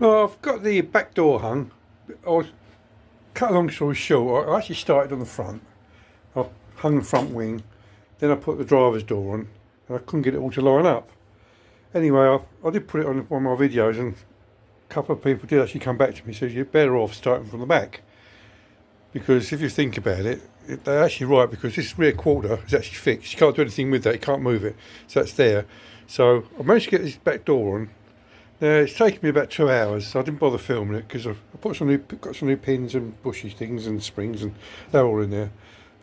Well, I've got the back door hung. I was, cut a long story short, I actually started on the front. I hung the front wing, then I put the driver's door on, and I couldn't get it all to line up. Anyway, I did put it on one of my videos, and a couple of people did actually come back to me and said, you're better off starting from the back. Because if you think about it, they're actually right, because this rear quarter is actually fixed. You can't do anything with that, you can't move it. So that's there. So I managed to get this back door on. Now it's taken me about 2 hours, so I didn't bother filming it because I got some new pins and bushy things and springs, and they're all in there.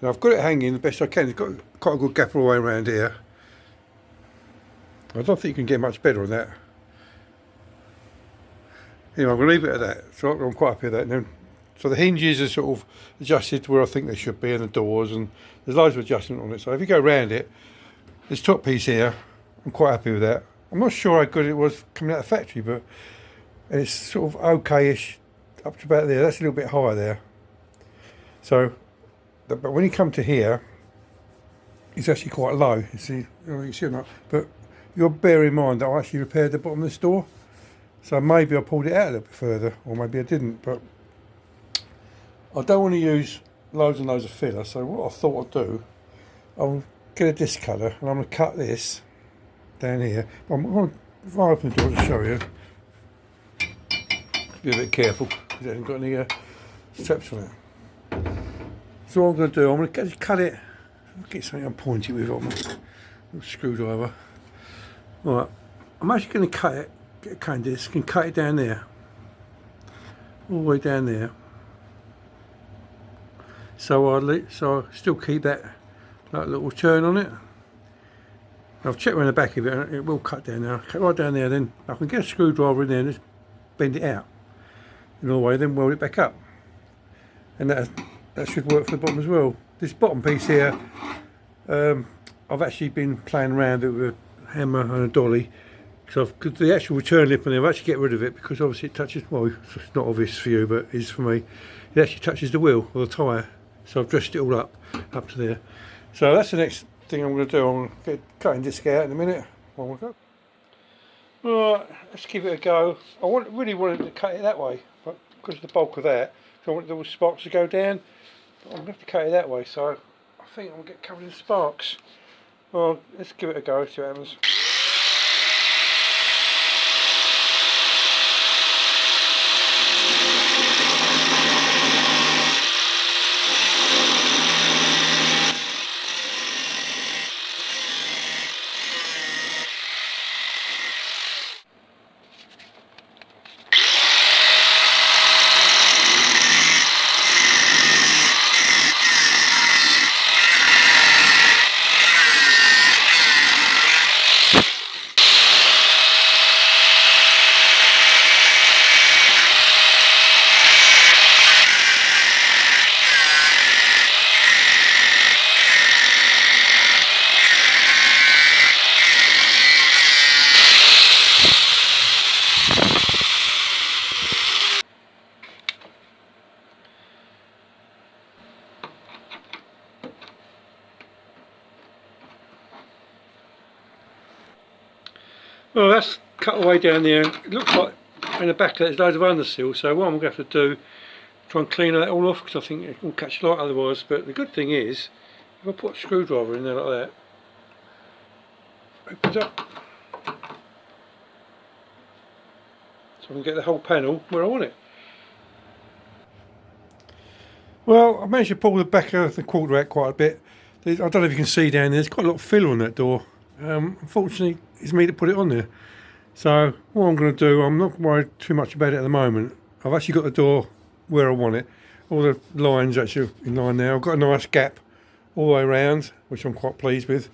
And I've got it hanging the best I can. It's got quite a good gap all the way around here. I don't think you can get much better on that. Anyway, I'm going to leave it at that. So I'm quite happy with that. And then, so the hinges are sort of adjusted to where I think they should be, and the doors, and there's loads of adjustment on it. So if you go around it, this top piece here, I'm quite happy with that. I'm not sure how good it was coming out of the factory, but it's sort of okay-ish up to about there. That's a little bit higher there. So, but when you come to here, it's actually quite low. You see or not? But you'll bear in mind that I actually repaired the bottom of this door. So maybe I pulled it out a little bit further, or maybe I didn't. But I don't want to use loads and loads of filler. So what I thought I'd do, I'll get a disc cutter, and I'm going to cut this down here. I'm going to, if I open the door to show you, be a bit careful because it hasn't got any straps on it. So what I'm going to do, I'm going to just cut it. I'll get something I'm pointy with on my little screwdriver. Right, I'm actually going to cut it, get a cutting disc and cut it down there, all the way down there. So I still keep that like little turn on it. I've checked around the back of it, and it will cut down there. Cut right down there, then I can get a screwdriver in there and just bend it out in all the way, then weld it back up. And that should work for the bottom as well. This bottom piece here, I've actually been playing around with a hammer and a dolly. So because the actual return lip on there, I've actually get rid of it because obviously it touches, well, it's not obvious for you, but it is for me. It actually touches the wheel or the tyre. So I've dressed it all up to there. So that's the next thing I'm going to do. I'm going to get cutting disc out in a minute. Right, let's give it a go. I really wanted to cut it that way, but because of the bulk of that, so I want the sparks to go down. But I'm going to have to cut it that way, so I think I'm going to get covered in sparks. Well, let's give it a go, see what happens. Well, that's cut away down there. It looks like in the back there's loads of underseal, so what I'm going to have to do, try and clean that all off, because I think it will catch light otherwise. But the good thing is, if I put a screwdriver in there like that, opens up, so I can get the whole panel where I want it. Well, I managed to pull the back of the quarter out quite a bit. I don't know if you can see down there, there's quite a lot of filler on that door. Unfortunately, it's me to put it on there. So what I'm going to do, I'm not worried too much about it at the moment. I've actually got the door where I want it. All the lines actually in line now. I've got a nice gap all the way around, which I'm quite pleased with.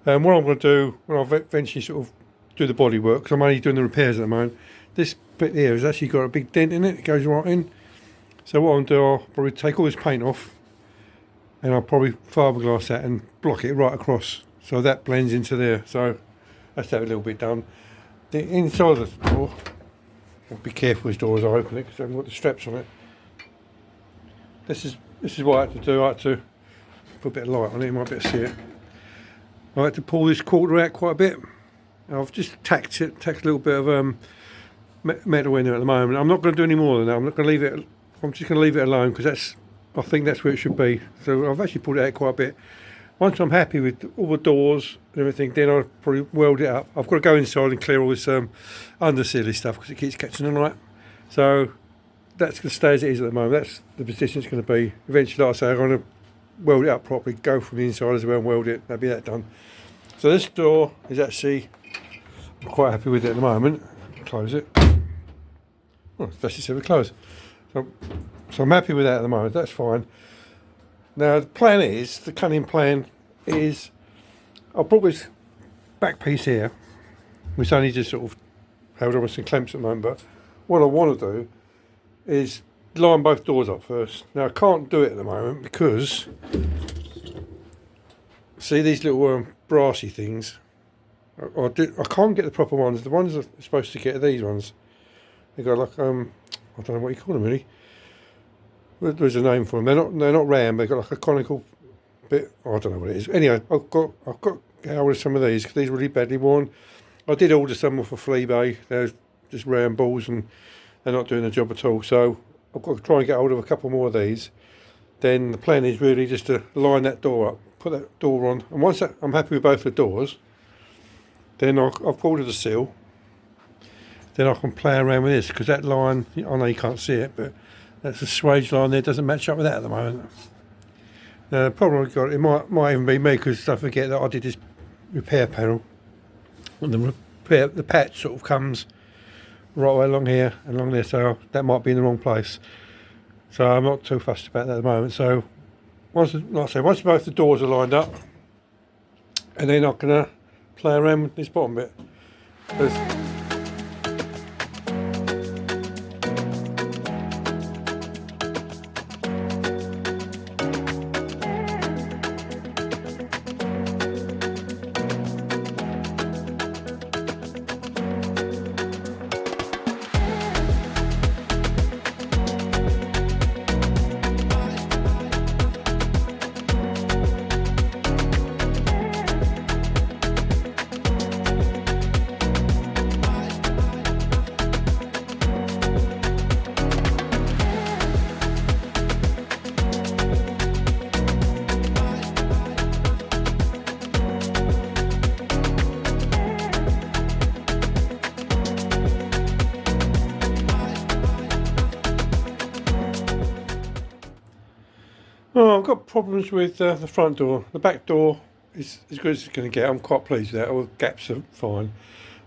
What I'm going to do when I eventually sort of do the body work, because I'm only doing the repairs at the moment, this bit here has actually got a big dent in it. It goes right in. So what I'll do, I'll probably take all this paint off, and I'll probably fiberglass that and block it right across, so that blends into there. So that's that a little bit done. The inside of the door, I'll be careful as door as I open it because I haven't got the straps on it. This is what I had to do. I had to put a bit of light on it, you might be able to see it. I had to pull this quarter out quite a bit. I've just tacked a little bit of metal in there at the moment. I'm not going to do any more than that. I'm not going to leave it. I'm just going to leave it alone because I think that's where it should be. So I've actually pulled it out quite a bit. Once I'm happy with all the doors and everything, then I'll probably weld it up. I've got to go inside and clear all this undersealy stuff because it keeps catching the light. So that's going to stay as it is at the moment. That's the position it's going to be. Eventually, like I say, I'm going to weld it up properly, go from the inside as well and weld it. That'll be that done. So this door is actually, I'm quite happy with it at the moment. Close it. Well, it's best it's ever closed. So I'm happy with that at the moment. That's fine. Now the plan is, the cunning plan is, I'll put this back piece here, which only just sort of held on with some clamps at the moment, but what I want to do is line both doors up first. Now I can't do it at the moment because, see these little brassy things, I can't get the proper ones. The ones I'm supposed to get are these ones. They've got like, I don't know what you call them really. There's a name for them. They're not round. They've got like a conical bit. Oh, I don't know what it is. Anyway, I've got to get hold of some of these because these are really badly worn. I did order some off of Fleabay. They're just round balls and they're not doing the job at all. So I've got to try and get hold of a couple more of these. Then the plan is really just to line that door up, put that door on, and once I'm happy with both the doors, then I've pulled the seal. Then I can play around with this because that line, I know you can't see it, but that's a swage line there, doesn't match up with that at the moment. Now the problem I've got, it might even be me because don't forget that I did this repair panel. And the patch sort of comes right way along here and along there, so that might be in the wrong place. So I'm not too fussed about that at the moment. So once, like I say, once both the doors are lined up, and then I'm gonna play around with this bottom bit. Oh, I've got problems with the front door. The back door is as good as it's going to get. I'm quite pleased with that. All the gaps are fine.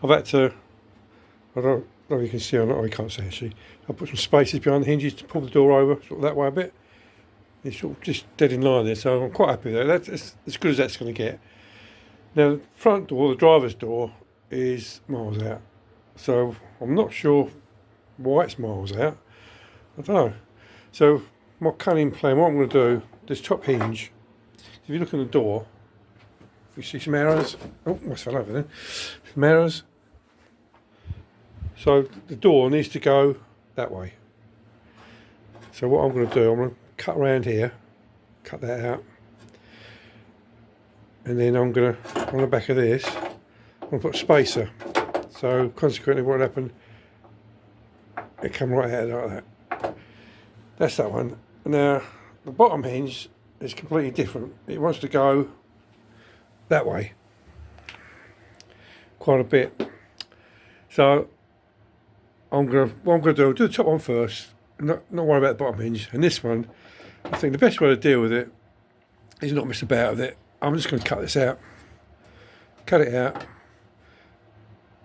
I've had to, I don't know if you can see or not, or you can't see actually. I put some spaces behind the hinges to pull the door over, sort of that way a bit. It's sort of just dead in line there, so I'm quite happy with that. That's as good as that's going to get. Now the front door, the driver's door, is miles out. So I'm not sure why it's miles out. I don't know. So my cunning plan, what I'm going to do, this top hinge, if you look at the door, you see some arrows. Oh, almost fell over there. Some arrows. So the door needs to go that way. So what I'm going to do, I'm going to cut around here, cut that out, and then I'm going to, on the back of this, I'm going to put a spacer. So consequently what happened, it come right out like that. That's that one. Now the bottom hinge is completely different. It wants to go that way quite a bit. So what I'm gonna do the top one first, not worry about the bottom hinge. And this one, I think the best way to deal with it is not mess about with it. I'm just going to cut this out, cut it out,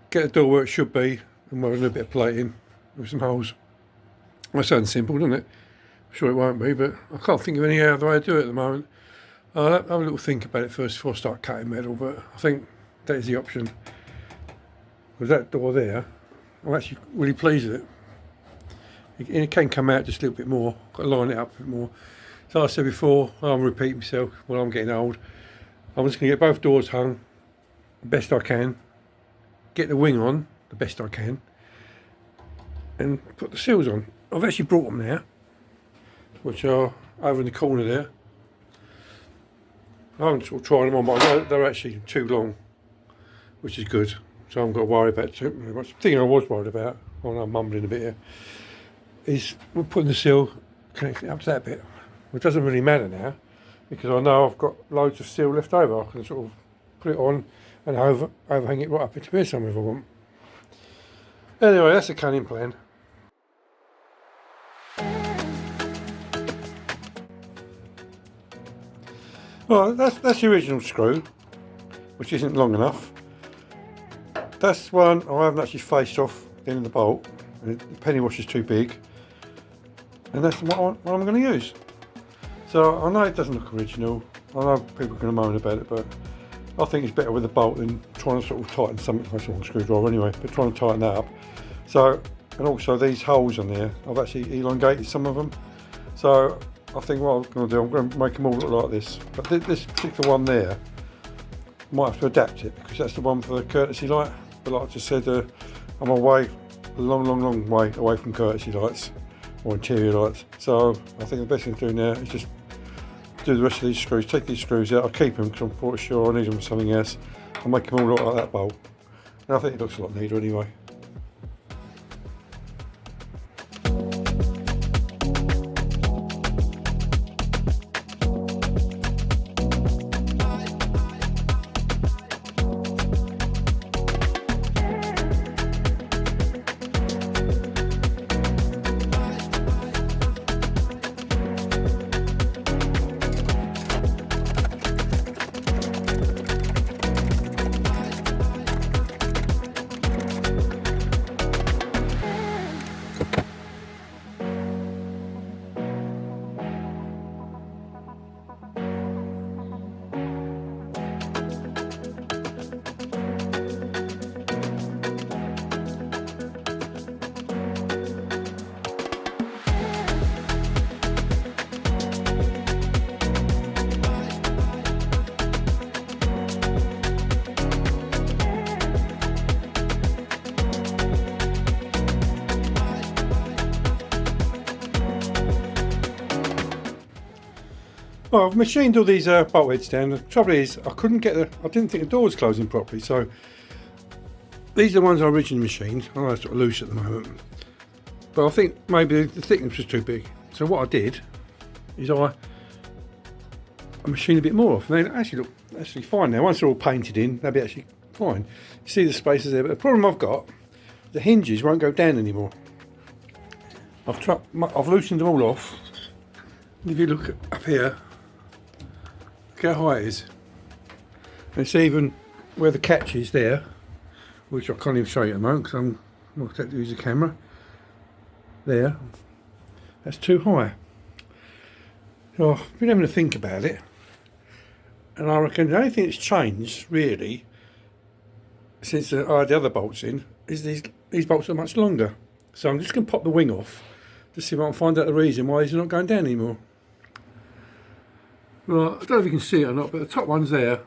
get the door where it should be, and with a little bit of plating with some holes. That sounds simple, doesn't it? I'm sure it won't be, but I can't think of any other way to do it at the moment. I'll have a little think about it first before I start cutting metal, but I think that is the option. With that door there, I'm actually really pleased with it. It can come out just a little bit more. Got to line it up a bit more. So like I said before, I'm repeating myself while I'm getting old. I'm just going to get both doors hung the best I can, get the wing on the best I can, and put the seals on. I've actually brought them now, which are over in the corner there. I haven't sort of tried them on, but I know they're actually too long, which is good. so I haven't got to worry about too much. The thing I was worried about, well, I'm mumbling a bit here, is we're putting the seal, connecting it up to that bit. It doesn't really matter now, because I know I've got loads of seal left over. I can sort of put it on and overhang it right up into here somewhere if I want. Anyway, that's the cunning plan. Well, that's the original screw, which isn't long enough. That's one I haven't actually faced off the end of the bolt. The penny washer's too big, and that's what I'm going to use. So I know it doesn't look original. I know people are going to moan about it, but I think it's better with a bolt than trying to sort of tighten something. I sort of screwdriver anyway, but trying to tighten that up. So, and also these holes on there, I've actually elongated some of them. So I think what I'm going to do, I'm going to make them all look like this. But this particular one there, I might have to adapt it, because that's the one for the courtesy light. But like I just said, I'm away, a long way away from courtesy lights or interior lights. So I think the best thing to do now is just do the rest of these screws, take these screws out. I'll keep them because I'm pretty sure I need them for something else. I'll make them all look like that bolt. And I think it looks a lot neater anyway. Well, I've machined all these bolt heads down. The trouble is, I didn't think the door was closing properly, so these are the ones I originally machined. I know they're sort of loose at the moment, but I think maybe the thickness was too big. So what I did is I machined a bit more off, and they actually look fine now. Once they're all painted in, they'll be actually fine. You see the spaces there, but the problem I've got, the hinges won't go down anymore. I've loosened them all off. And if you look up here, look how high it is. And it's even where the catch is there, which I can't even show you at the moment because I'm not going to use the camera. There, that's too high. So I've been having to think about it, and I reckon the only thing that's changed really since I had the other bolts in is these bolts are much longer. So I'm just going to pop the wing off to see if I can find out the reason why these are not going down anymore. Well, I don't know if you can see it or not, but the top ones there,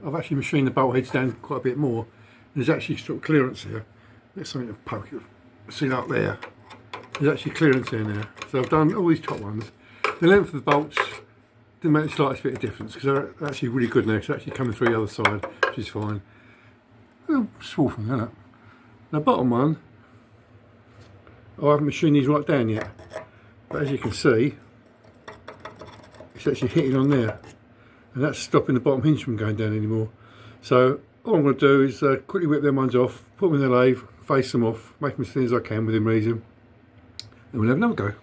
I've actually machined the bolt heads down quite a bit more. There's actually sort of clearance here. There's something to poke it. See that up there? There's actually clearance in there. So I've done all these top ones. The length of the bolts didn't make the slightest bit of difference because they're actually really good now. It's actually coming through the other side, which is fine. Small from that. The bottom one, I haven't machined these right down yet, but as you can see, it's actually hitting on there, and that's stopping the bottom hinge from going down anymore. So all I'm going to do is quickly whip them ones off, put them in the lathe, face them off, make them as thin as I can within reason, and we'll have another go.